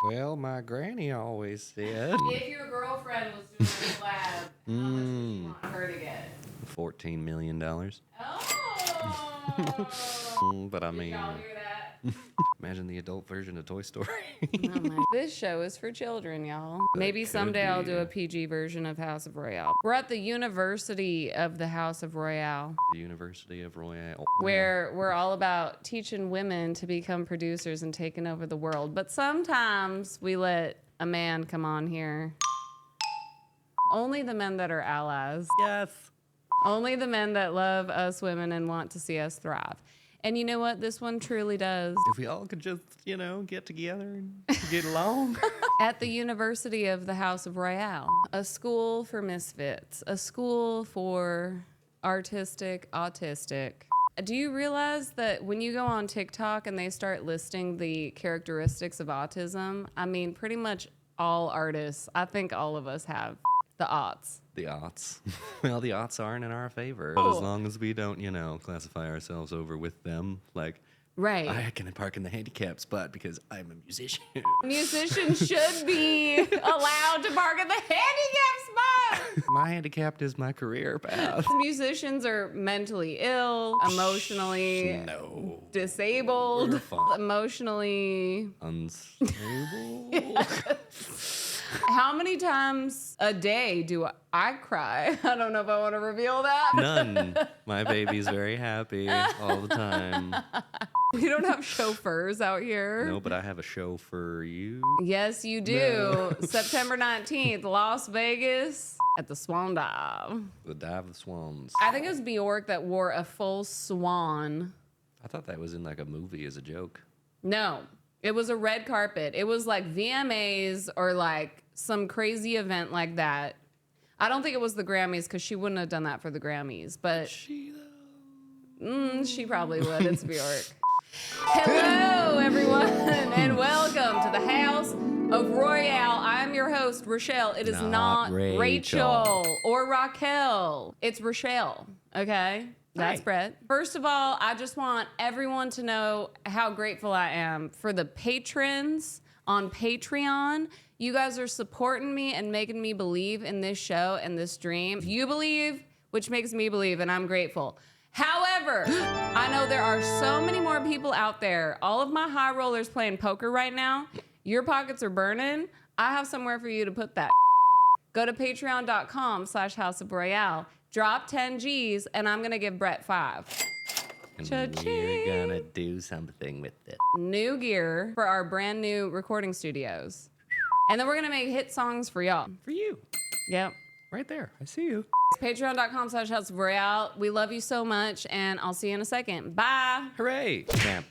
Well, my granny always said If your girlfriend was doing a collab, how much would you want her to get? $14 million. Oh! But I Did mean, y'all hear that? imagine the adult version of Toy Story. Oh my. This show is for children, y'all. Maybe could someday I'll be. do a PG version of House of Royale. We're at the University of the House of Royale, The University of Royale. where we're all about teaching women to become producers and taking over the world. But sometimes we let a man come on here. Only the men that are allies. Yes. Only the men that love us women and want to see us thrive. And you know what? This one truly does. If we all could just, get together and get along. At the University of the House of Royale, a school for misfits, a school for artistic autistic. Do you realize that when you go on TikTok and they start listing the characteristics of autism, I mean, pretty much all artists, I think all of us have the aughts. The aughts. Well, the aughts aren't in our favor. But as long as we don't, classify ourselves over with them, like, Right. I can park in the handicap spot because I'm a musician. Musicians should be allowed to park at the handicap spot. My handicap is my career path. Musicians are mentally ill, emotionally No. disabled, We're fine. emotionally. Unstable. How many times a day do I cry? I don't know if I want to reveal that. None. My baby's very happy all the time. We don't have chauffeurs out here. No, but I have a show for you. Yes, you do. September 19th, Las Vegas at the Swan Dive. The Dive of Swans. I think it was Bjork that wore a full swan. I thought that was in like a movie as a joke. No, it was a red carpet. It was like VMAs or like some crazy event like that. I don't think it was the Grammys because she wouldn't have done that for the Grammys, but she probably would. It's Bjork. Hello, everyone, and welcome to the House of Royale. I'm your host, Rochelle. It is not Rachel or Raquel. It's Rochelle, okay? That's Hi. Brett. First of all, I just want everyone to know how grateful I am for the patrons on Patreon. You guys are supporting me and making me believe in this show and this dream. You believe, which makes me believe, and I'm grateful. However, I know there are so many more people out there. All of my high rollers playing poker right now. Your pockets are burning. I have somewhere for you to put that. Go to patreon.com/House of Royale. Drop 10 G's, and I'm going to give Brett 5. And Cha-ching. we're gonna do something with it. New gear for our brand new recording studios. And then we're going to make hit songs for y'all. For you. Yep. Right there. I see you. Patreon.com/House of Royale. We love you so much, and I'll see you in a second. Bye. Hooray. Snap.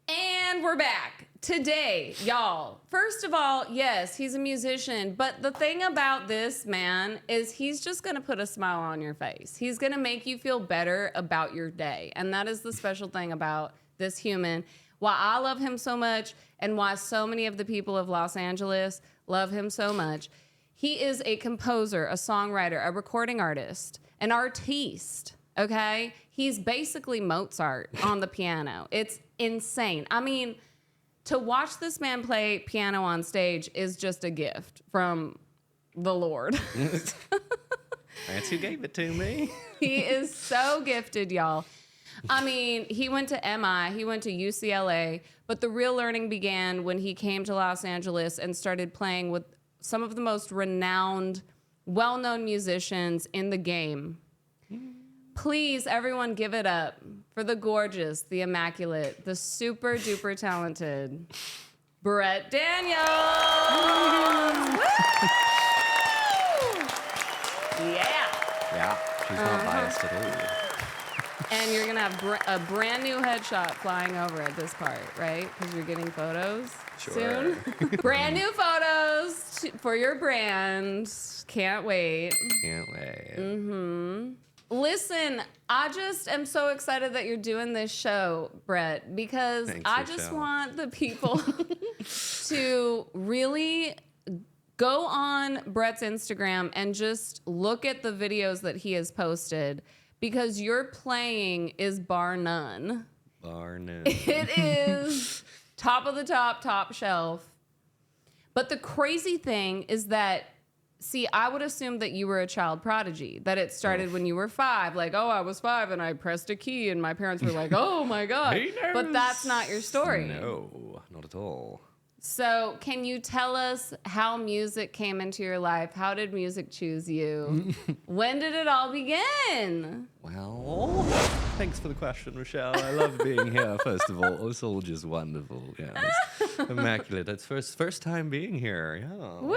And we're back. Today, y'all, first of all, yes, he's a musician, but the thing about this man is he's just gonna put a smile on your face. He's gonna make you feel better about your day. And that is the special thing about this human. Why I love him so much and why so many of the people of Los Angeles love him so much. He is a composer, a songwriter, a recording artist, an artiste, okay? He's basically Mozart on the piano. It's insane. I mean, to watch this man play piano on stage is just a gift from the Lord. That's who gave it to me. He is so gifted, y'all. I mean, he went to MI, he went to UCLA, but the real learning began when he came to Los Angeles and started playing with some of the most renowned, well-known musicians in the game. Please, everyone, give it up for the gorgeous, the immaculate, the super duper talented Brett Daniels. Woo! Yeah. Yeah. She's not biased at all. And you're going to have a brand new headshot flying over at this part, right? Because you're getting photos soon. Brand new photos for your brand. Can't wait. Can't wait. Mm-hmm. Listen, I just am so excited that you're doing this show, Brett, because Thanks, I just Rochelle. want the people to really Go on Brett's Instagram and just look at the videos that he has posted because your playing is bar none. Bar none. It is top of the top shelf. But the crazy thing is that, see, I would assume that you were a child prodigy, that it started when you were 5. Like, oh, I was 5 and I pressed a key and my parents were like, oh my God. But that's not your story. No, not at all. So can you tell us how music came into your life? How did music choose you? When did it all begin? Well, thanks for the question, Rochelle. I love being here, first of all. It's all just wonderful. Yeah, it's immaculate. It's first time being here. Yeah. Woo!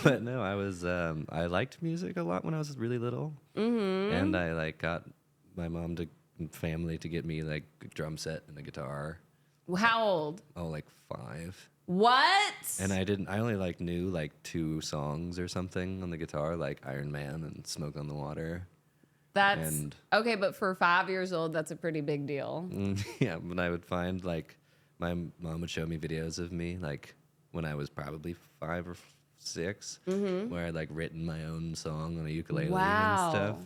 But no, I liked music a lot when I was really little. Mm-hmm. And I like got my mom to family to get me like a drum set and a guitar. How old? Oh, like 5. What? And I only like knew like 2 songs or something on the guitar, like Iron Man and Smoke on the Water. That's okay, but for 5 years old, that's a pretty big deal. Yeah, but I would find like my mom would show me videos of me like when I was probably 5 or 6, where I'd like written my own song on a ukulele and stuff.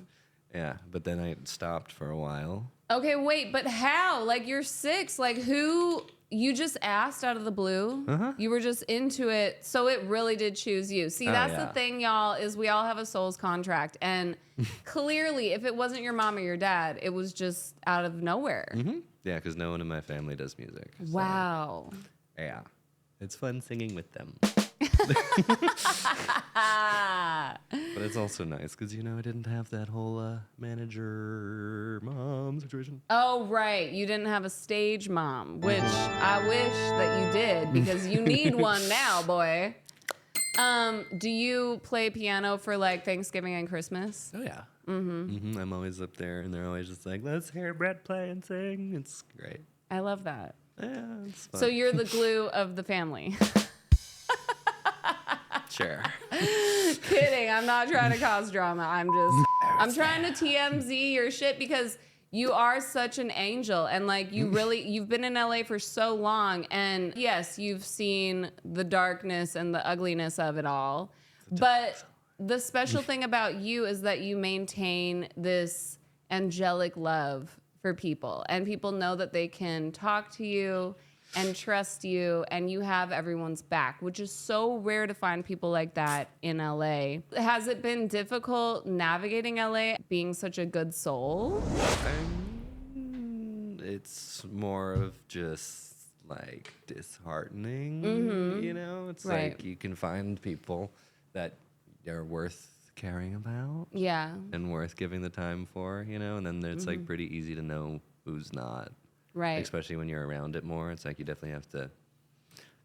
Yeah, but then I stopped for a while. Okay, wait, but how? Like, you're 6. Like, who? You just asked out of the blue? Uh-huh. You were just into it, so it really did choose you. See, that's the thing, y'all, is we all have a soul's contract. And clearly, if it wasn't your mom or your dad, it was just out of nowhere. Mm-hmm. Yeah, because no one in my family does music. So, Wow. yeah, it's fun singing with them. But it's also nice because, you know, I didn't have that whole manager mom situation. Oh, right. You didn't have a stage mom, which I wish that you did because you need one now, boy. Do you play piano for like Thanksgiving and Christmas? Oh, yeah. Mm-hmm. I'm always up there and they're always just like, let's hear Brett play and sing. It's great. I love that. Yeah, it's fun. So you're the glue of the family. Sure. Kidding. I'm not trying to cause drama. I'm trying to TMZ your shit because you are such an angel and like you've been in LA for so long and yes, you've seen the darkness and the ugliness of it all. But the special thing about you is that you maintain this angelic love for people and people know that they can talk to you and trust you, and you have everyone's back, which is so rare to find people like that in LA. Has it been difficult navigating LA, being such a good soul? It's more of just like disheartening, you know? It's like you can find people that are worth caring about. Yeah. And worth giving the time for, you know? And then it's like pretty easy to know who's not. Right. Especially when you're around it more. It's like you definitely have to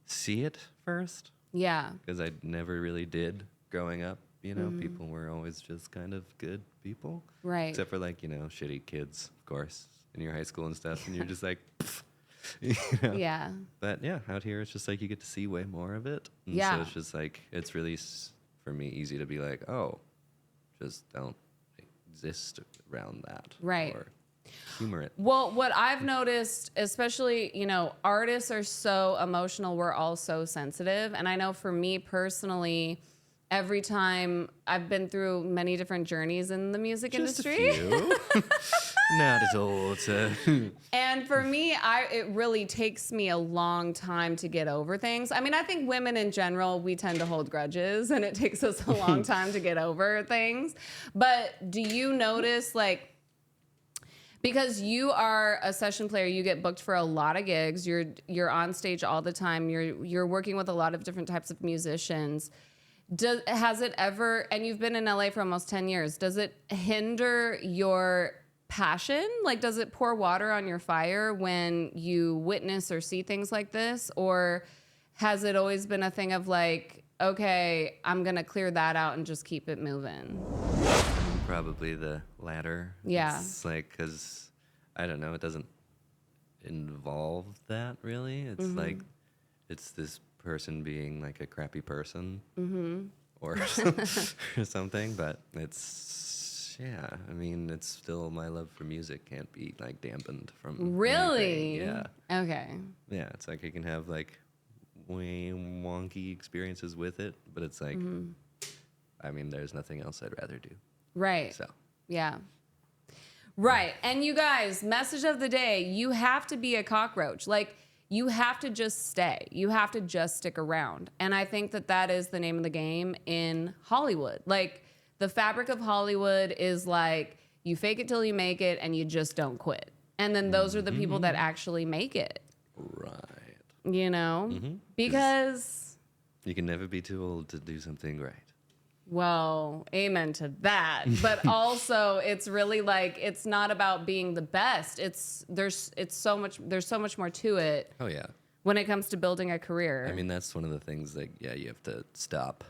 see it first. Yeah. Because I never really did growing up. You know, people were always just kind of good people. Right. Except for like, you know, shitty kids, of course, in your high school and stuff. And you're just like, you know? Yeah. But yeah, out here, it's just like you get to see way more of it. And Yeah. so it's just like, it's really, for me, easy to be like, oh, just don't exist around that. Right. Or humor it. Well, what I've noticed, especially, you know, artists are so emotional. We're all so sensitive. And I know for me personally, every time I've been through many different journeys in the music industry. A few. Not at all. And for me, it really takes me a long time to get over things. I mean, I think women in general, we tend to hold grudges and it takes us a long time to get over things. But do you notice, like, because you are a session player, you get booked for a lot of gigs. You're on stage all the time. You're working with a lot of different types of musicians. Has it ever, and you've been in LA for almost 10 years, does it hinder your passion? Like, does it pour water on your fire when you witness or see things like this? Or has it always been a thing of like, okay, I'm going to clear that out and just keep it moving? Probably the latter. Yeah. It's like, because, I don't know, it doesn't involve that really. It's like, it's this person being like a crappy person or, or something, but it's, yeah, I mean, it's still, my love for music can't be like dampened from Really? anything. Yeah. Okay. Yeah, it's like you can have like way wonky experiences with it, but it's like, I mean, there's nothing else I'd rather do. Right. So, Yeah. Right. And you guys, message of the day, you have to be a cockroach. Like, you have to just stay. You have to just stick around. And I think that that is the name of the game in Hollywood. Like, the fabric of Hollywood is like, you fake it till you make it and you just don't quit. And then those are the people that actually make it. right. You know? Because, You can never be too old to do something right. well, amen to that. But also, it's really like, it's not about being the best. There's so much more to it Oh, yeah. when it comes to building a career. I mean, that's one of the things that, yeah, you have to stop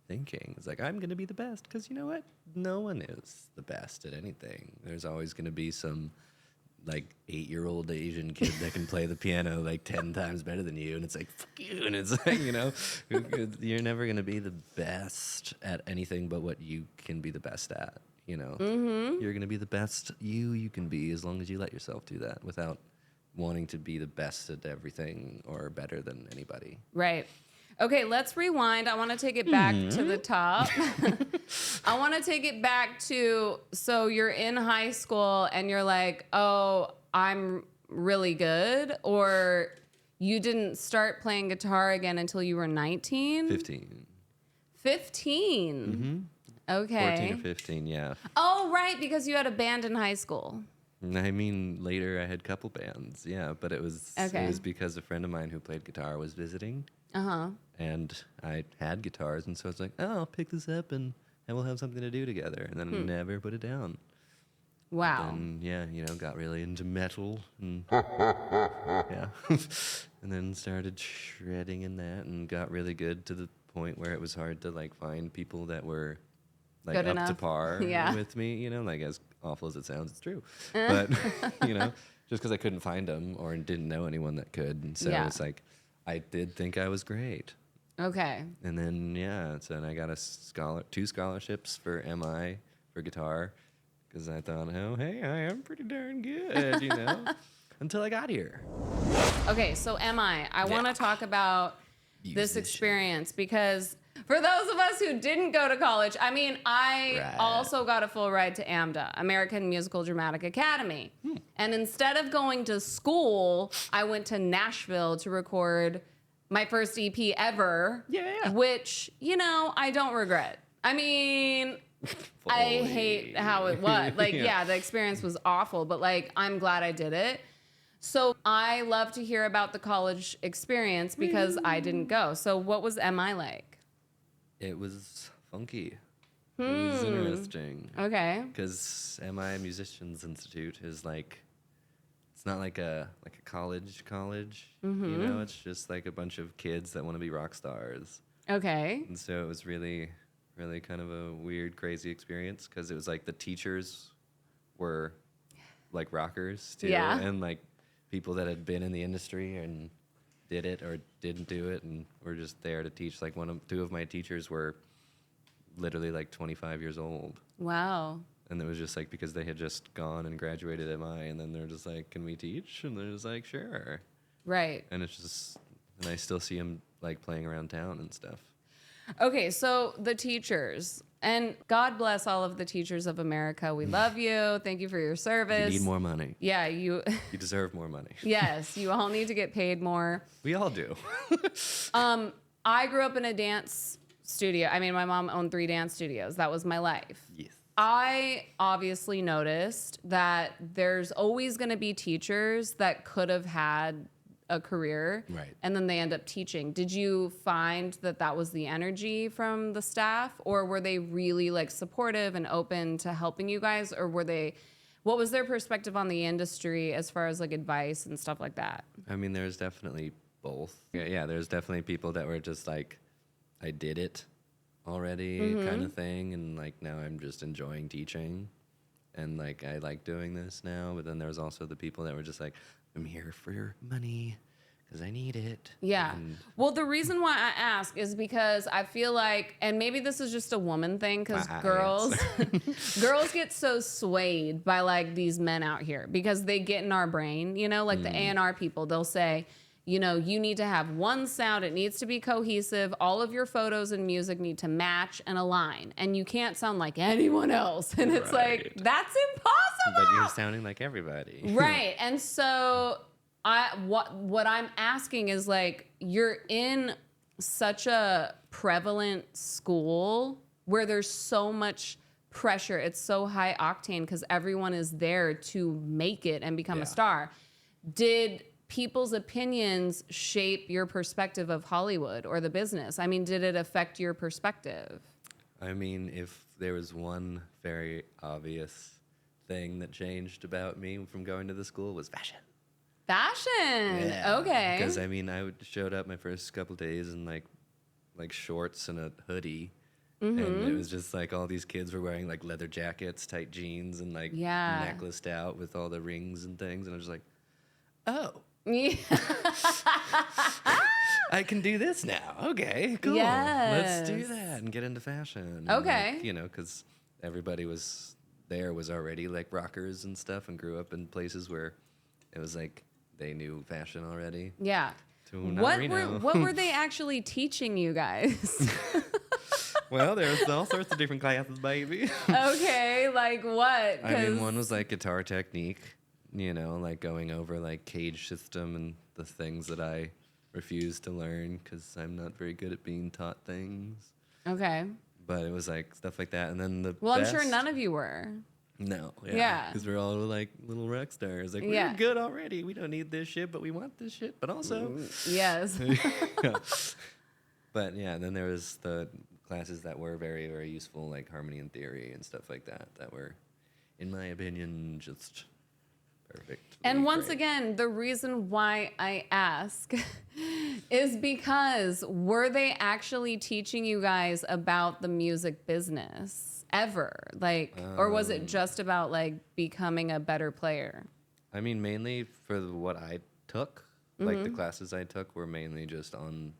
thinking. It's like, I'm going to be the best, because you know what? No one is the best at anything. There's always going to be some, like, 8-year-old Asian kid that can play the piano, like, 10 times better than you, and it's like, fuck you, and it's like, you know, you're never going to be the best at anything but what you can be the best at, you know? You're going to be the best you can be as long as you let yourself do that without wanting to be the best at everything or better than anybody. Right. Okay, let's rewind. I want to take it back to the top. I want to take it back to, so you're in high school and you're like, oh, I'm really good, or you didn't start playing guitar again until you were 19? 15. 15? Okay. 14 or 15, yeah. Oh, right, because you had a band in high school. I mean, later I had a couple bands, yeah, but it was because a friend of mine who played guitar was visiting. Uh-huh. And I had guitars, and so it's like, oh, I'll pick this up and we'll have something to do together. And then I never put it down. Wow. And yeah, you know, got really into metal and yeah. And then started shredding in that and got really good to the point where it was hard to like find people that were like Good up enough. to par Yeah. with me, you know, like as awful as it sounds, it's true. But, you know, just because I couldn't find them or didn't know anyone that could. And so Yeah. it's like, I did think I was great. Okay. And then, yeah, so then I got two scholarships for MI for guitar because I thought, oh, hey, I am pretty darn good, you know, until I got here. Okay, so I want to talk about this Musician. experience because for those of us who didn't go to college, I mean, I Right. also got a full ride to AMDA, American Musical Dramatic Academy. And instead of going to school, I went to Nashville to record my first EP ever. Yeah. Which, you know, I don't regret. I mean, I hate how it was. Like, yeah, the experience was awful, but like, I'm glad I did it. So I love to hear about the college experience because I didn't go. So what was MI like? It was funky. It was interesting. Okay. Because MI Musicians Institute is like, it's not like a college, you know, it's just like a bunch of kids that want to be rock stars. Okay. And so it was really, really kind of a weird, crazy experience because it was like the teachers were like rockers too. Yeah. And like people that had been in the industry and did it or didn't do it and were just there to teach. Like two of my teachers were literally like 25 years old. Wow. And it was just like because they had just gone and graduated MI and then they're just like, can we teach? And they're just like, sure. Right. And it's just, and I still see them like playing around town and stuff. Okay, so the teachers, and God bless all of the teachers of America. We love you. Thank you for your service. You need more money. Yeah, you deserve more money. yes, you all need to get paid more. We all do. I grew up in a dance studio. I mean, my mom owned 3 dance studios. That was my life. Yes. I obviously noticed that there's always going to be teachers that could have had a career, Right. and then they end up teaching. Did you find that that was the energy from the staff, or were they really like supportive and open to helping you guys, or what was their perspective on the industry as far as like advice and stuff like that? I mean, there's definitely both. Yeah, there's definitely people that were just like, I did it already kind of thing, and like now I'm just enjoying teaching and like I like doing this now. But then there's also the people that were just like, I'm here for your money because I need it. Yeah. And Well, the reason why I ask is because I feel like, and maybe this is just a woman thing, because girls get so swayed by like these men out here because they get in our brain, you know, like the A&R people, they'll say, you know, you need to have one sound. It needs to be cohesive. All of your photos and music need to match and align. And you can't sound like anyone else. And it's like, that's impossible. But you're sounding like everybody. Right. And so what I'm asking is like, you're in such a prevalent school where there's so much pressure. It's so high octane because everyone is there to make it and become a star. Did people's opinions shape your perspective of Hollywood or the business? I mean, did it affect your perspective? I mean, if there was one very obvious thing that changed about me from going to the school was fashion. Fashion. Yeah. Okay. Because I mean, showed up my first couple days in like shorts and a hoodie. And it was just like all these kids were wearing like leather jackets, tight jeans, and like necklaced out with all the rings and things. And I was like, oh. Yeah. I can do this now. Okay, cool. Yes. Let's do that and get into fashion. Okay. And, like, you know, because everybody was already like rockers and stuff and grew up in places where it was like they knew fashion already. Yeah. What were they actually teaching you guys? Well, there's all sorts of different classes, baby. Okay, like what? I mean, one was like guitar technique, you know, like going over like cage system and the things that I refuse to learn because I'm not very good at being taught things. Okay. But it was like stuff like that. And then I'm sure none of you were. No. Yeah. Because we're all like little rock stars. Like, we're good already. We don't need this shit, but we want this shit. But also. Yes. But yeah, then there was the classes that were very, very useful, like harmony and theory and stuff like that, that were, in my opinion, just perfect. And once again, the reason why I ask is because were they actually teaching you guys about the music business ever? Like, or was it just about like becoming a better player? I mean, mainly for what I took, like the classes I took were mainly just on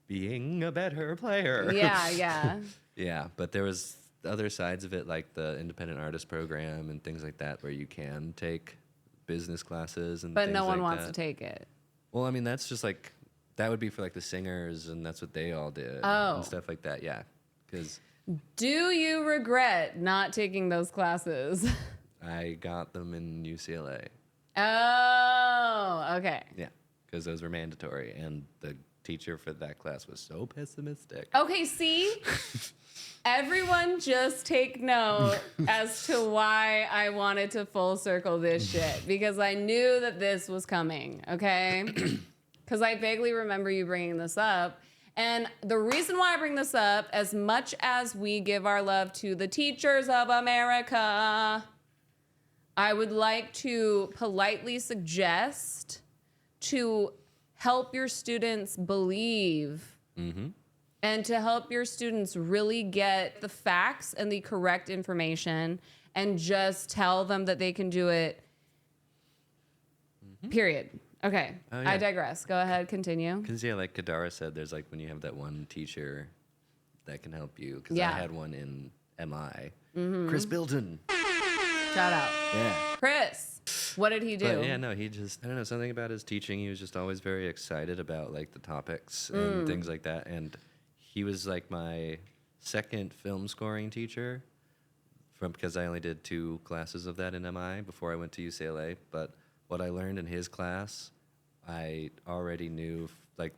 being a better player. Yeah, yeah. Yeah, but there was other sides of it, like the independent artist program and things like that, where you can take business classes and. But no one wants to take it. Well, I mean, that's just like that would be for like the singers, and that's what they all did and stuff like that. Yeah, because. Do you regret not taking those classes? I got them in UCLA. Oh, okay. Yeah, because those were mandatory, and the teacher for that class was so pessimistic. Okay, see? Everyone just take note as to why I wanted to full circle this shit, because I knew that this was coming, okay? Because I vaguely remember you bringing this up. And the reason why I bring this up, as much as we give our love to the teachers of America, I would like to politely suggest to help your students believe and to help your students really get the facts and the correct information and just tell them that they can do it, period. Okay, I digress. Go ahead, continue. Because, yeah, like Kadara said, there's like when you have that one teacher that can help you. Because I had one in MI. Chris Bilton. Shout out. Yeah. Chris. What did he do? But yeah, no, he just, I don't know, something about his teaching. He was just always very excited about like the topics and things like that. And he was like my second film scoring teacher because I only did 2 classes of that in MI before I went to UCLA. But what I learned in his class, I already knew like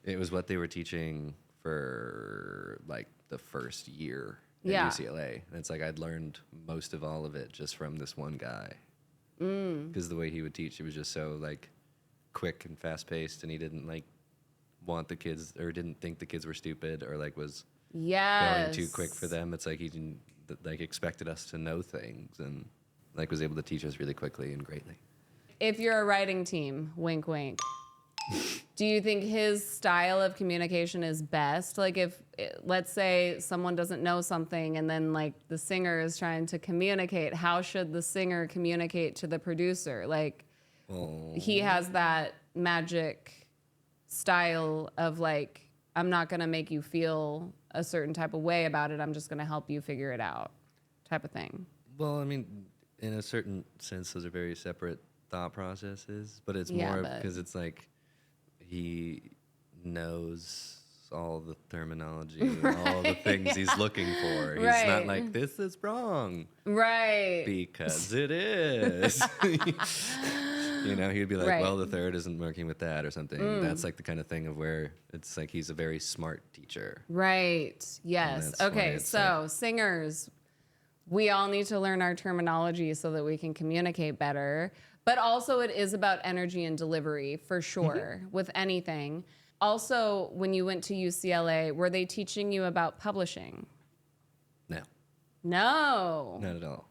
it was what they were teaching for like the first year at UCLA. And it's like I'd learned most of all of it just from this one guy. Because the way he would teach, it was just so like quick and fast paced, and he didn't like want the kids or didn't think the kids were stupid or like was going too quick for them. It's like he didn't like expected us to know things and like was able to teach us really quickly and greatly. If you're a writing team, wink, wink. Do you think his style of communication is best? Like if, let's say someone doesn't know something and then like the singer is trying to communicate, how should the singer communicate to the producer? Like he has that magic style of like, I'm not going to make you feel a certain type of way about it. I'm just going to help you figure it out type of thing. Well, I mean, in a certain sense, those are very separate thought process is, but it's Yeah, more but- because it's like he knows all the terminology and all the things he's looking for. He's Right. not like, this is wrong. Right. Because it is. You know, he'd be like, Right. well, the third isn't working with that or something. That's like the kind of thing of where it's like he's a very smart teacher. Right. Yes. that's why Okay. it's So singers, we all need to learn our terminology so that we can communicate better. But also it is about energy and delivery for sure with anything. Also, when you went to UCLA, were they teaching you about publishing? No, No. not at all.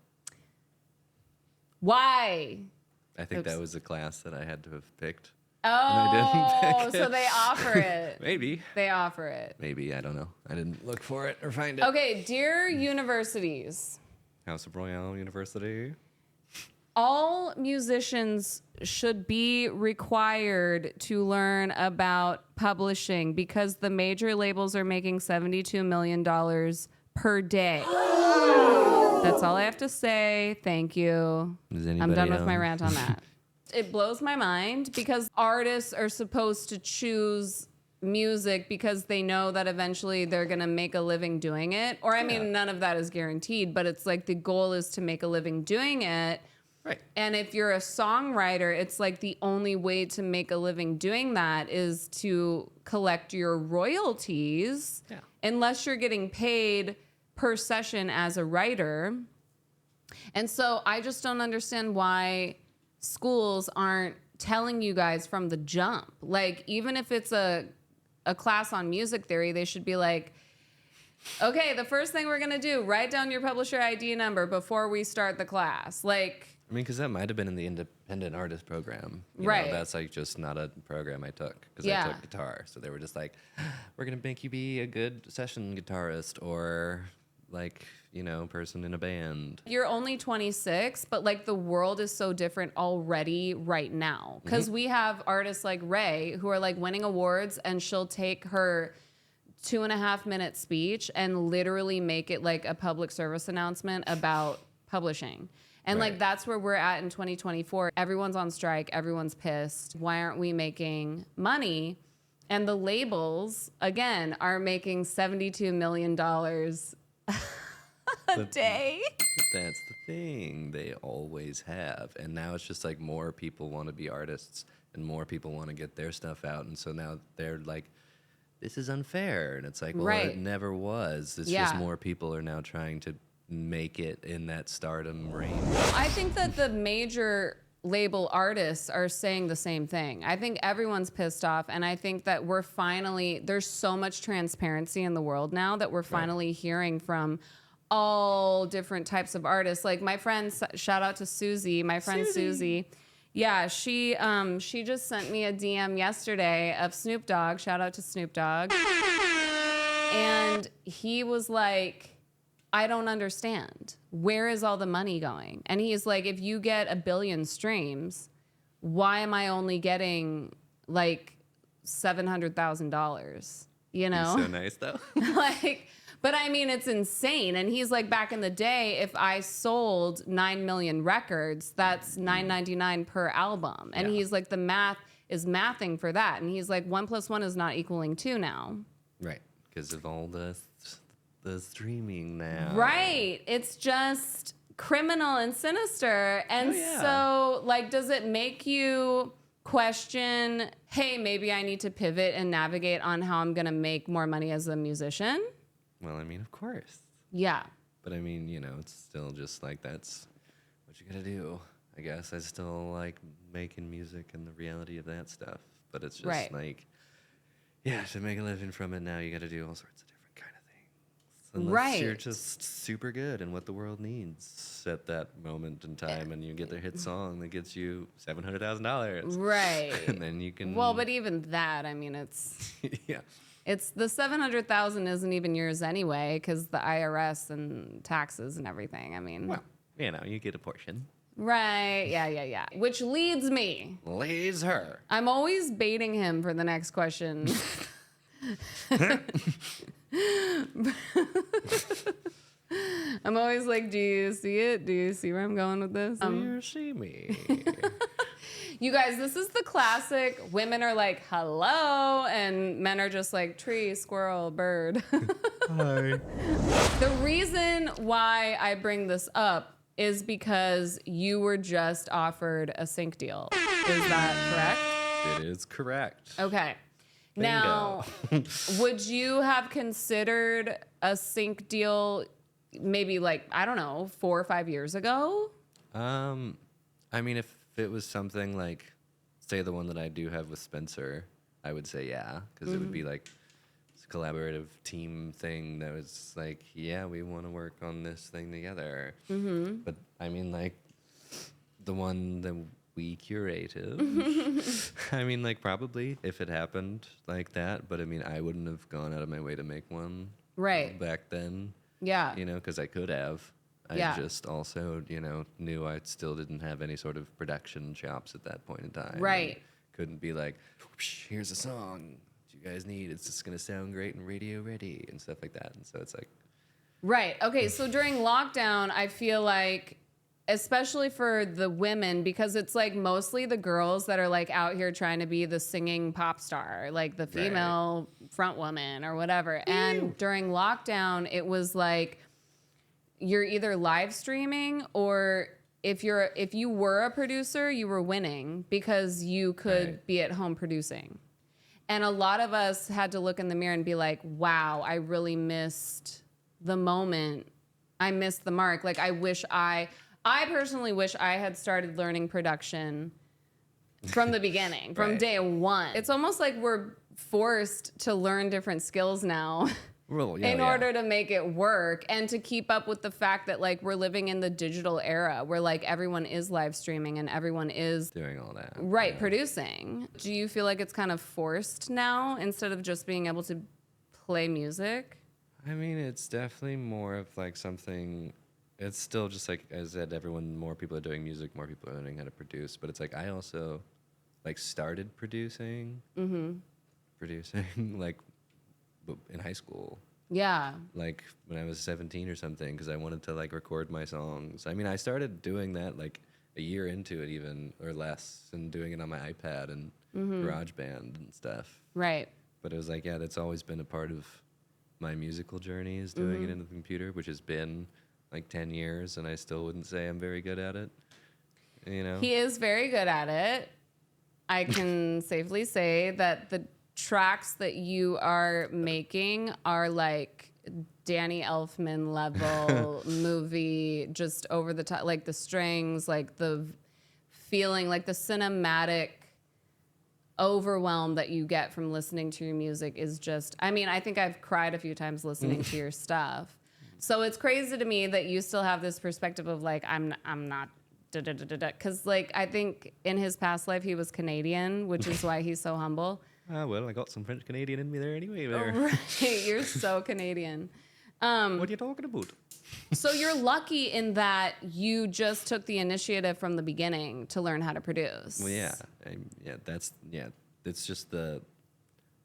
Why? I think Oops. that was a class that I had to have picked. Oh, didn't pick so it. they offer it. Maybe. They offer it. Maybe, I don't know. I didn't look for it or find it. Okay, dear universities, House of Royale University. all musicians should be required to learn about publishing because the major labels are making $72 million per day. That's all I have to say. Thank you. Does I'm anybody done with my know? rant on that. It blows my mind because artists are supposed to choose music because they know that eventually they're going to make a living doing it. Or, I mean, none of that is guaranteed, but it's like the goal is to make a living doing it. Right. And if you're a songwriter, it's like the only way to make a living doing that is to collect your royalties, Yeah. unless you're getting paid per session as a writer. And so I just don't understand why schools aren't telling you guys from the jump. Like, even if it's a class on music theory, they should be like, okay, the first thing we're going to do, write down your publisher ID number before we start the class. Like, I mean, because that might have been in the independent artist program. You Right. know, that's like just not a program I took because Yeah. I took guitar. So they were just like, we're going to make you be a good session guitarist or like, you know, person in a band. you're only 26, but like the world is so different already right now. Because we have artists like Ray who are like winning awards, and she'll take her 2.5-minute speech and literally make it like a public service announcement about publishing. And like Right. that's where we're at in 2024. Everyone's on strike. Everyone's pissed. Why aren't we making money? And the labels, again, are making $72 million a day. That's the thing. They always have. And now it's just like more people want to be artists and more people want to get their stuff out. And so now they're like, this is unfair. And it's like, well, Right. it never was. It's Yeah. just more people are now trying to make it in that stardom range. I think that the major label artists are saying the same thing. I think everyone's pissed off, and I think that we're finally, there's so much transparency in the world now that we're finally hearing from all different types of artists. Like my friend, shout out to Susie, my friend Susie. Yeah, she just sent me a DM yesterday of Snoop Dogg. Shout out to Snoop Dogg. And he was like, I don't understand. Where is all the money going? And he's like, if you get 1 billion streams, why am I only getting like $700,000? You know? So nice though. Like, but I mean, it's insane. And he's like, back in the day, if I sold 9 million records, that's $9.99 per album. And Yeah. he's like, the math is mathing for that. And he's like, 1 + 1 is not equaling 2 now. Right. Because of all the streaming now. Right. It's just criminal and sinister. And Oh, yeah. so, like, does it make you question, hey, maybe I need to pivot and navigate on how I'm going to make more money as a musician? Well, I mean, of course. Yeah. But I mean, you know, it's still just like that's what you gotta do. I guess I still like making music and the reality of that stuff. But it's just Right. like, yeah, to make a living from it now, you gotta do all sorts of different kind of things. Unless Right. you're just super good in what the world needs at that moment in time, and you get the hit song that gets you $700,000. Right. And then you can. Well, but even that, I mean, it's yeah. the 700,000 isn't even yours anyway, because the IRS and taxes and everything. I mean, Well, you know, you get a portion. right? Yeah. Which leads me. Lays her. I'm always baiting him for the next question. I'm always like, do you see it? Do you see where I'm going with this? You see me. You guys, this is the classic. Women are like, hello, and men are just like, tree, squirrel, bird. Hi. The reason why I bring this up is because you were just offered a sync deal. Is that correct? It is correct. Okay. Bingo. Now, would you have considered a sync deal maybe like, I don't know, 4 or 5 years ago? I mean, if it was something like, say, the one that I do have with Spencer, I would say yeah, because it would be like this collaborative team thing that was like, yeah, we want to work on this thing together. But I mean, like, the one that we curated, I mean, like, probably if it happened like that, but I mean, I wouldn't have gone out of my way to make one back then. Yeah. You know, because I could have. I just also, you know, knew I still didn't have any sort of production chops at that point in time. Right. And couldn't be like, here's a song you guys need. It's just going to sound great and radio ready and stuff like that. And so it's like. Right. Okay. So during lockdown, I feel like, especially for the women, because it's like mostly the girls that are like out here trying to be the singing pop star, like the female front woman or whatever. And during lockdown, it was like, you're either live streaming, or if you were a producer, you were winning because you could be at home producing. And a lot of us had to look in the mirror and be like, wow, I really missed the moment. I missed the mark. Like, I personally wish I had started learning production from the beginning, from day one. It's almost like we're forced to learn different skills now. In order to make it work and to keep up with the fact that like we're living in the digital era where like everyone is live streaming and everyone is doing all that. Producing. Do you feel like it's kind of forced now instead of just being able to play music? I mean, it's definitely more of like something. It's still just like, as I said, more people are doing music, more people are learning how to produce. But it's like I also like started producing like in high school. Yeah. Like when I was 17 or something, because I wanted to like record my songs. I mean, I started doing that like a year into it even, or less, and doing it on my iPad and GarageBand and stuff. Right. But it was like, yeah, that's always been a part of my musical journey, is doing it in the computer, which has been like 10 years, and I still wouldn't say I'm very good at it. You know? He is very good at it. I can safely say that the tracks that you are making are like Danny Elfman level movie, just over the top, like the strings, like the feeling, like the cinematic overwhelm that you get from listening to your music is just, I mean, I think I've cried a few times listening to your stuff. So it's crazy to me that you still have this perspective of like, I'm not because like I think in his past life he was Canadian, which is why he's so humble. Well, I got some French Canadian in me there anyway. Right, you're so Canadian. What are you talking about? So you're lucky in that you just took the initiative from the beginning to learn how to produce. Well, yeah, it's just the,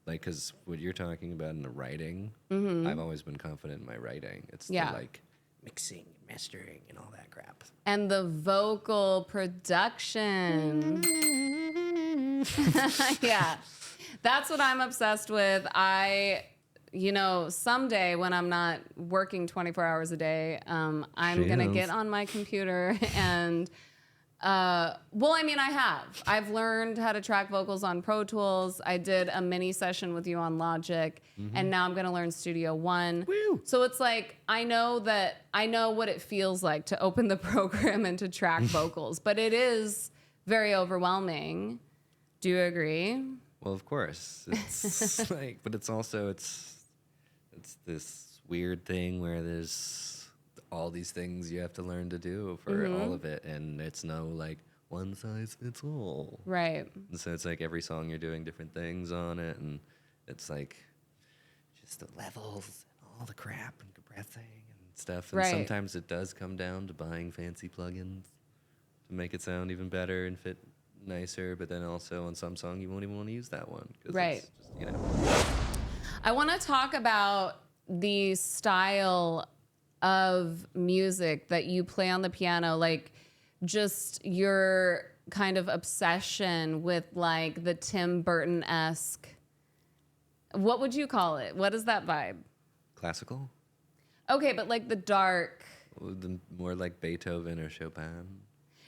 like, because what you're talking about in the writing, I've always been confident in my writing. It's the, like, mixing, mastering, and all that crap. And the vocal production. Yeah. That's what I'm obsessed with. Someday when I'm not working 24 hours a day, I'm going to get on my computer and, I have. I've learned how to track vocals on Pro Tools. I did a mini session with you on Logic, and now I'm going to learn Studio One. Woo. So it's like, I know what it feels like to open the program and to track vocals, but it is very overwhelming. Do you agree? Well, of course. It's like, but it's also, it's this weird thing where there's all these things you have to learn to do for all of it. And it's no like one size fits all. Right. And so it's like every song you're doing different things on it. And it's like just the levels and all the crap and compressing and stuff. And sometimes it does come down to buying fancy plugins to make it sound even better and fit nicer, but then also on some song you won't even want to use that one. Right. It's just, I want to talk about the style of music that you play on the piano, like just your kind of obsession with like the Tim Burton-esque. What would you call it? What is that vibe? Classical? Okay, but like the dark. More like Beethoven or Chopin.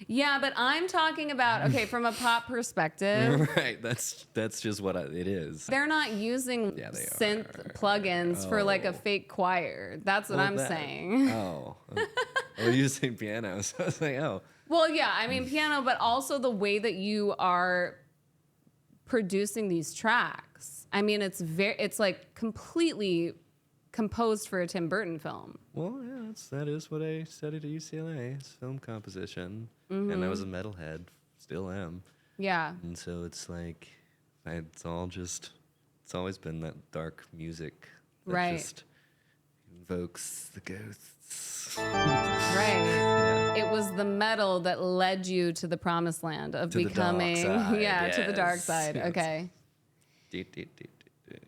Yeah, but I'm talking about, okay, from a pop perspective. Right, that's just what it is. They're not using synth plugins for like a fake choir. That's what I'm saying. Oh. Well, you saying piano, so I was like, oh. Well, yeah, I mean piano, but also the way that you are producing these tracks. I mean, it's like completely composed for a Tim Burton film. Well, yeah, that is what I studied at UCLA. It's film composition, and I was a metalhead, still am. Yeah. And so it's like, it's always been that dark music that just invokes the ghosts. Right. Yeah. It was the metal that led you to the promised land of becoming, to the dark side. Yes. Okay.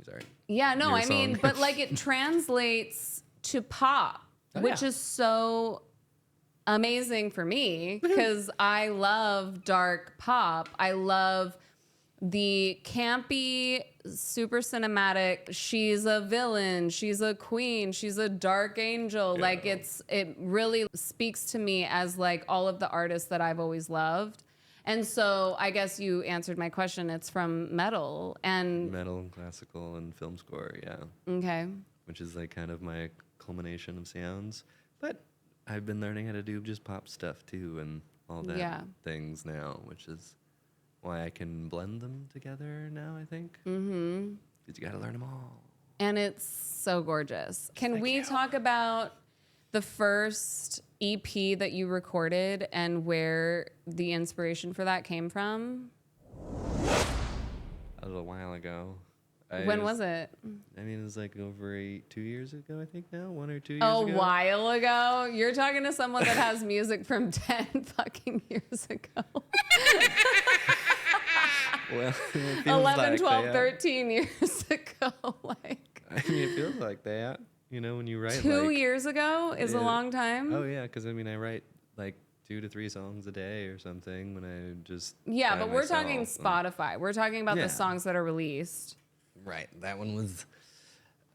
Sorry. Yeah, no, Your I mean, song. but like it translates to pop, which is so amazing for me because I love dark pop. I love the campy, super cinematic, she's a villain, she's a queen, she's a dark angel. Yeah. Like it really speaks to me as like all of the artists that I've always loved. And so I guess you answered my question. It's from metal and Classical, and film score, yeah. Okay. Which is like kind of my culmination of sounds. But I've been learning how to do just pop stuff too and all that things now, which is why I can blend them together now, I think. Mm-hmm. Because you got to learn them all. And it's so gorgeous. Can Thank we you. talk about the first EP that you recorded and where the inspiration for that came from? A little while ago. When was it? I mean, it was like over 2 years ago, I think now, 1 or 2 years A ago. while ago? You're talking to someone that has music from 10 fucking years ago. Well, it feels 11, like 12, that. 13 years ago. Like, I mean, it feels like that. You know, when you write 2 years ago is a long time. Oh, yeah, because I mean, I write like 2 to 3 songs a day or something when I just. Yeah, by but we're talking myself. Spotify. We're talking about Yeah. the songs that are released. Right. That one was,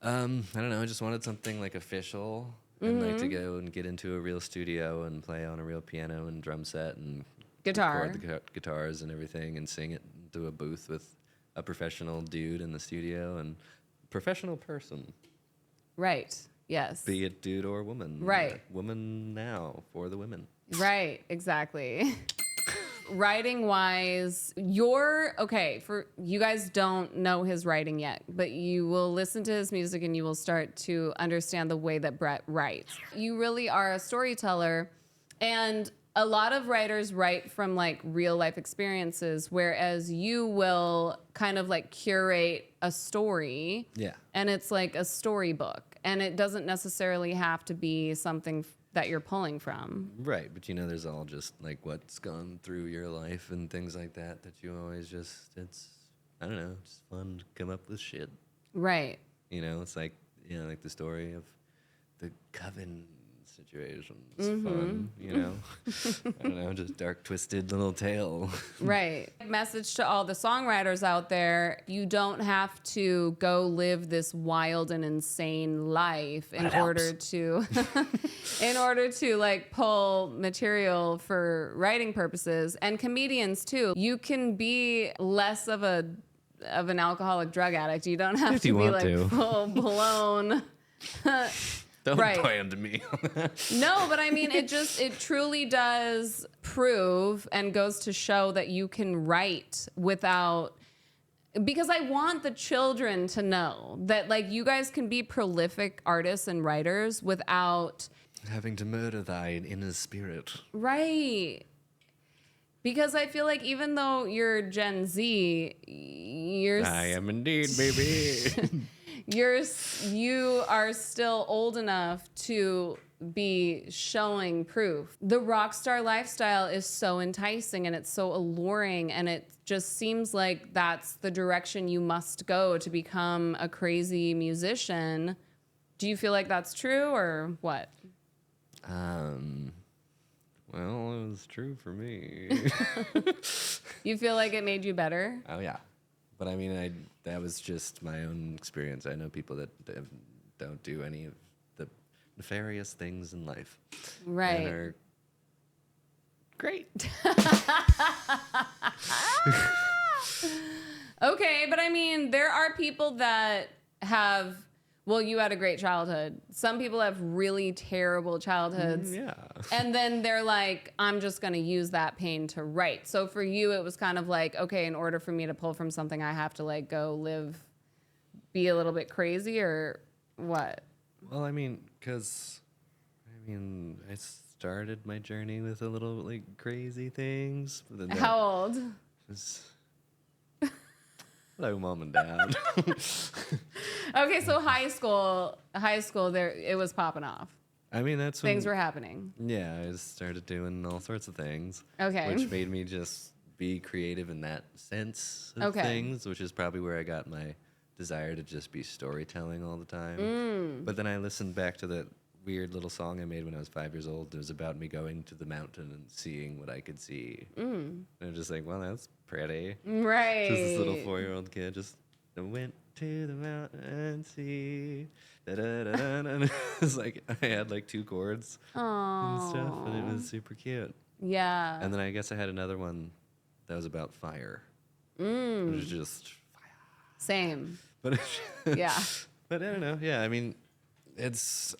I don't know, I just wanted something like official and like to go and get into a real studio and play on a real piano and drum set and Guitar. record the guitars and everything and sing it into a booth with a professional dude in the studio and professional person, Right. Yes. be it dude or woman. Right. Woman now for the women. Right, exactly. Writing wise, for you guys don't know his writing yet, but you will listen to his music and you will start to understand the way that Brett writes. You really are a storyteller, and a lot of writers write from like real life experiences, whereas you will kind of like curate a story. Yeah. And it's like a storybook, and it doesn't necessarily have to be something that you're pulling from. Right, but you know, there's all just like what's gone through your life and things like that you always it's, I don't know, just fun to come up with shit. Right. You know, it's like, you know, like the story of the coven situation. It's fun, you know? I don't know, just dark, twisted little tale. Right. Message to all the songwriters out there, you don't have to go live this wild and insane life in order to like pull material for writing purposes. And comedians too. You can be less of an alcoholic drug addict. You don't have If to you be want like to. full blown Don't Right. plan to me on that. No, but I mean, it truly does prove and goes to show that you can write without, because I want the children to know that like you guys can be prolific artists and writers without. Having to murder thine inner spirit. Right. Because I feel like even though you're Gen Z, I am indeed, baby. you are still old enough to be showing proof. The rock star lifestyle is so enticing and it's so alluring, and it just seems like that's the direction you must go to become a crazy musician. Do you feel like that's true or what? Well, it was true for me. You feel like it made you better? Oh yeah, but I mean, that was just my own experience. I know people that don't do any of the nefarious things in life, Right. and are great. Okay, but I mean, there are people that have, well, you had a great childhood. Some people have really terrible childhoods. Yeah. And then they're like, I'm just going to use that pain to write. So for you, it was kind of like, okay, in order for me to pull from something, I have to like go live, be a little bit crazy, or what? Well, I mean, I started my journey with a little like crazy things. But then How old? was hello, mom and dad. Okay, so high school, there it was popping off. I mean, that's when Things were happening. Yeah, I just started doing all sorts of things. Okay. Which made me just be creative in that sense of things, which is probably where I got my desire to just be storytelling all the time. But then I listened back to that weird little song I made when I was 5 years old. It was about me going to the mountain and seeing what I could see. And I'm just like, well, that's pretty. Right. Just this little 4-year-old kid just went to the mountain and see. And it was like I had like 2 chords and stuff, and it was super cute. Yeah. And then I guess I had another one that was about fire. It was just fire. Same. But Yeah. But I don't know. Yeah, I mean, it's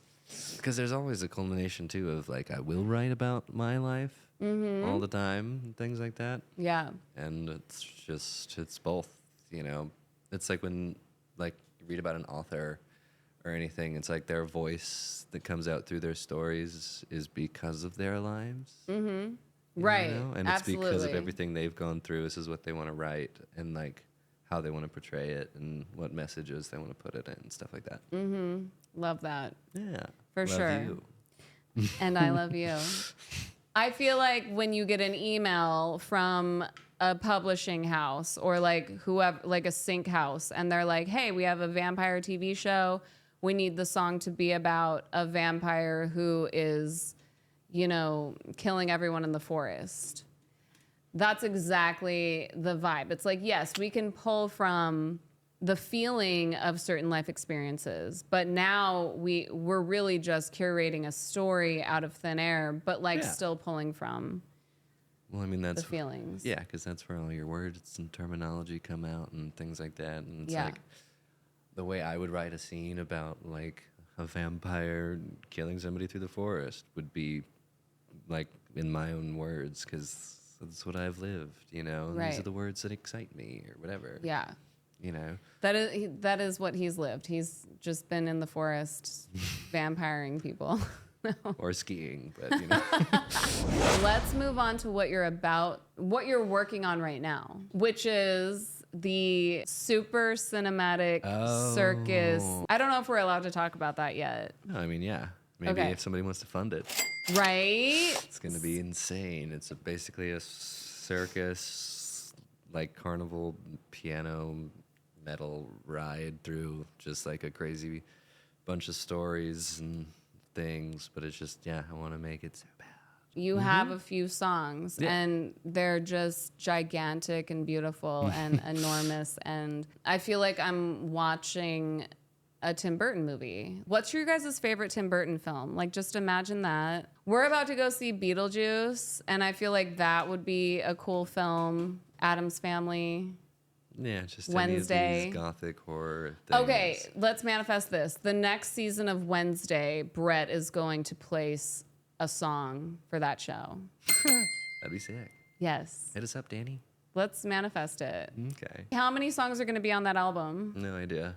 because there's always a culmination too of like I will write about my life all the time and things like that. Yeah. And it's both, you know. It's like when like you read about an author or anything, it's like their voice that comes out through their stories is because of their lives. Right. And Absolutely. it's because of everything they've gone through. This is what they want to write and like how they want to portray it and what messages they want to put it in and stuff like that. Love that. Yeah. For Love sure. you. And I love you. I feel like when you get an email from a publishing house or like whoever, like a sync house, and they're like, hey, we have a vampire TV show. We need the song to be about a vampire who is, you know, killing everyone in the forest. That's exactly the vibe. It's like, yes, we can pull from the feeling of certain life experiences, but now we're really just curating a story out of thin air, but like still pulling from Well, I mean, that's the feelings. Yeah, because that's where all your words and terminology come out and things like that. And it's Yeah. like the way I would write a scene about like a vampire killing somebody through the forest would be like in my own words because that's what I've lived, you know. And these are the words that excite me or whatever. Yeah. You know. That is what he's lived. He's just been in the forest vampiring people. Or skiing, but you know. Let's move on to what you're working on right now, which is the super cinematic circus. I don't know if we're allowed to talk about that yet. No, I mean, yeah. Maybe if somebody wants to fund it. Right? It's going to be insane. It's basically a circus, like carnival piano metal ride through just like a crazy bunch of stories and things, but it's just, I want to make it so bad. You have a few songs, and they're just gigantic and beautiful and enormous, and I feel like I'm watching a Tim Burton movie. What's your guys' favorite Tim Burton film? Like, just imagine that. We're about to go see Beetlejuice, and I feel like that would be a cool film. Addams Family. Yeah, just Wednesday. Any of these gothic horror things. Okay, let's manifest this. The next season of Wednesday, Brett is going to place a song for that show. That'd be sick. Yes. Hit us up, Danny. Let's manifest it. Okay. How many songs are going to be on that album? No idea.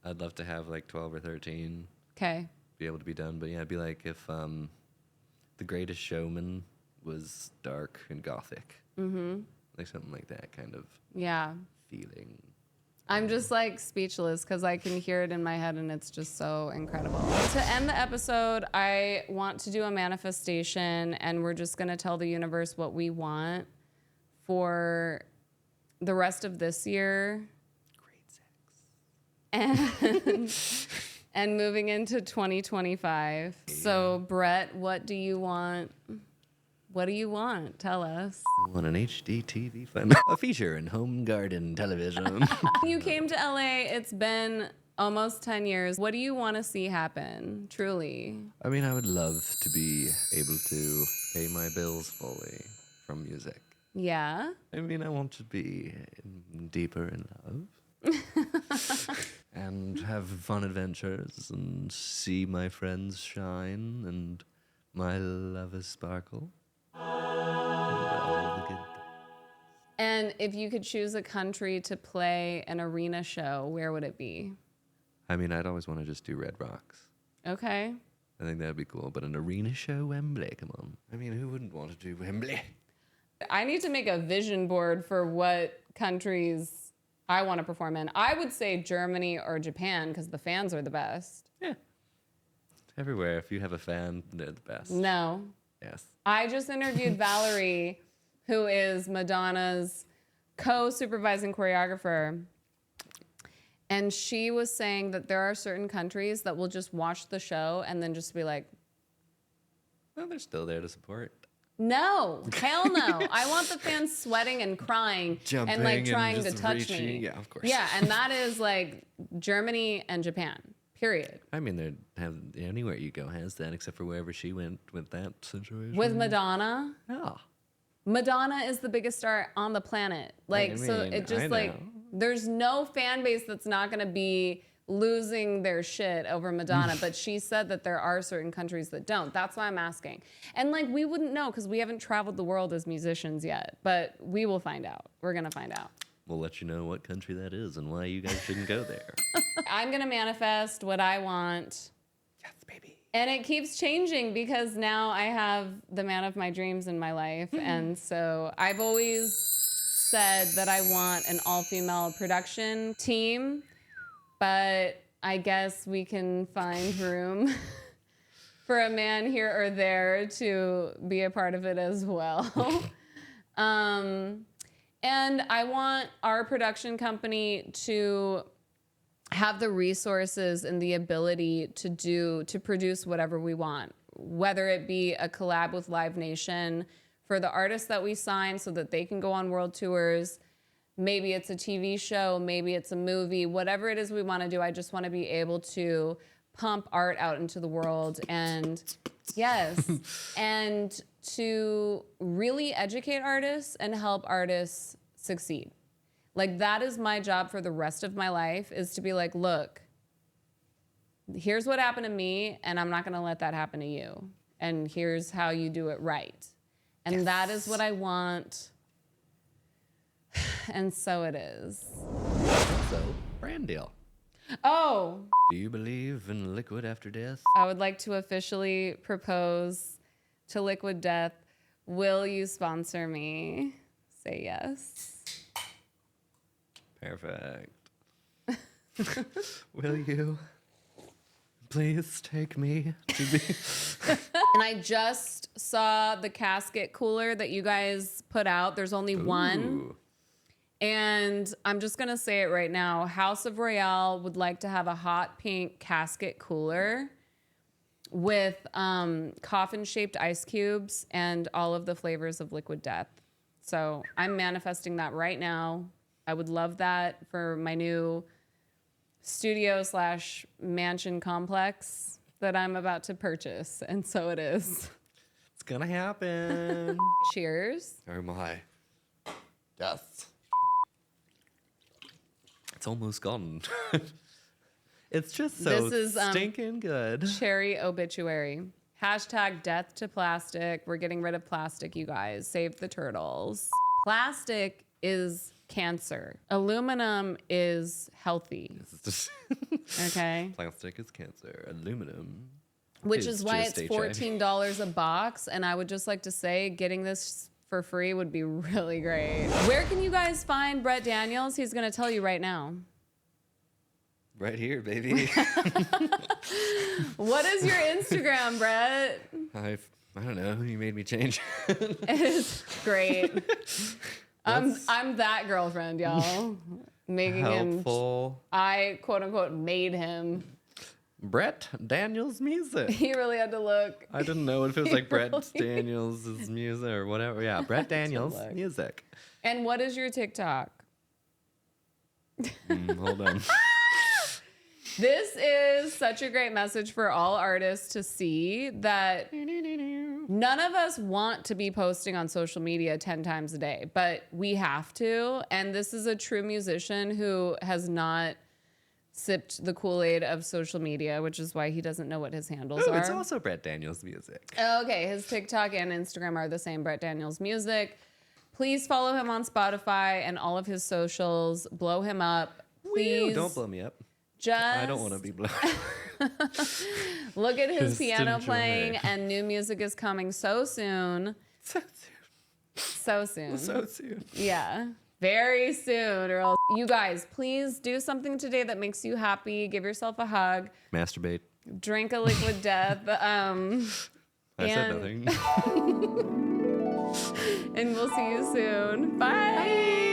I'd love to have like 12 or 13. Okay. Be able to be done. But yeah, it'd be like if The Greatest Showman was dark and gothic. Like something like that kind of feeling. I'm just like speechless because I can hear it in my head and it's just so incredible. To end the episode, I want to do a manifestation, and we're just going to tell the universe what we want for the rest of this year. Great sex. And moving into 2025. So, Brett, what do you want What do you want? Tell us. I want an HD TV a feature in home garden television. You came to LA, it's been almost 10 years. What do you want to see happen, truly? I mean, I would love to be able to pay my bills fully from music. Yeah? I mean, I want to be deeper in love. And have fun adventures and see my friends shine and my lovers sparkle. And all the good. And if you could choose a country to play an arena show, where would it be? I mean, I'd always want to just do Red Rocks. Okay. I think that'd be cool. But an arena show, Wembley, come on. I mean, who wouldn't want to do Wembley? I need to make a vision board for what countries I want to perform in. I would say Germany or Japan because the fans are the best. Yeah. Everywhere. If you have a fan, they're the best. No. Yes. I just interviewed Valerie, who is Madonna's co-supervising choreographer. And she was saying that there are certain countries that will just watch the show and then just be like, Well, they're still there to support. no, hell no. I want the fans sweating and crying Jumping and like trying and to just touch reaching. me. Yeah, of course. Yeah, and that is like Germany and Japan, period. I mean, they have anywhere you go has that, except for wherever she went with that situation. With Madonna, Yeah. Madonna is the biggest star on the planet. Like, so mean, it just I like, know. there's no fan base that's not gonna be losing their shit over Madonna, but she said that there are certain countries that don't. That's why I'm asking. And like, we wouldn't know because we haven't traveled the world as musicians yet, but we will find out. We're gonna find out. We'll let you know what country that is and why you guys shouldn't go there. I'm gonna manifest what I want. Yes, baby. And it keeps changing because now I have the man of my dreams in my life. And so I've always said that I want an all-female production team, but I guess we can find room for a man here or there to be a part of it as well. And I want our production company to have the resources and the ability to produce whatever we want, whether it be a collab with Live Nation for the artists that we sign so that they can go on world tours. Maybe it's a TV show, maybe it's a movie, whatever it is we want to do. I just want to be able to pump art out into the world and yes, and to really educate artists and help artists succeed. Like that is my job for the rest of my life, is to be like, look, here's what happened to me and I'm not going to let that happen to you. And here's how you do it right. And Yes. that is what I want. And so it is. So, brand deal. Oh, Do you believe in liquid after death? I would like to officially propose to Liquid Death. Will you sponsor me? Say yes. Perfect. Will you please take me to be... And I just saw the casket cooler that you guys put out. There's only one. Ooh. And I'm just going to say it right now. House of Royale would like to have a hot pink casket cooler with coffin-shaped ice cubes and all of the flavors of Liquid Death. So I'm manifesting that right now. I would love that for my new studio/mansion complex that I'm about to purchase. And so it is. It's gonna happen. Cheers. Oh my. Death. It's almost gone. It's just so This is, stinking good. Cherry obituary. Hashtag death to plastic. We're getting rid of plastic, you guys. Save the turtles. Plastic is cancer. Aluminum is healthy. Okay. Plastic is cancer. Aluminum. Which is why just it's HIV. $14 a box. And I would just like to say getting this for free would be really great. Where can you guys find Brett Daniels? He's going to tell you right now. Right here, baby. What is your Instagram, Brett? I don't know. You made me change. It is great. I'm that girlfriend, y'all. Making Helpful. him. I quote unquote made him. Brett Daniels music. You really had to look. I didn't know if it was like Brett Really? Daniels' music or whatever. Yeah, Brett Daniels look. music. And what is your TikTok? Hold on. This is such a great message for all artists to see that none of us want to be posting on social media 10 times a day, but we have to. And this is a true musician who has not sipped the Kool-Aid of social media, which is why he doesn't know what his handles Ooh, are. it's also Brett Daniels music. Okay, his TikTok and Instagram are the same, Brett Daniels Music. Please follow him on Spotify and all of his socials. Blow him up. Please. Woo, don't blow me up. Just I don't want to be blown. look at his Just piano enjoy. playing, and new music is coming so soon. So So soon. soon. So soon. Yeah. Very soon, or else you guys, please do something today that makes you happy. Give yourself a hug. Masturbate. Drink a liquid death. I said And- nothing. And we'll see you soon. Bye.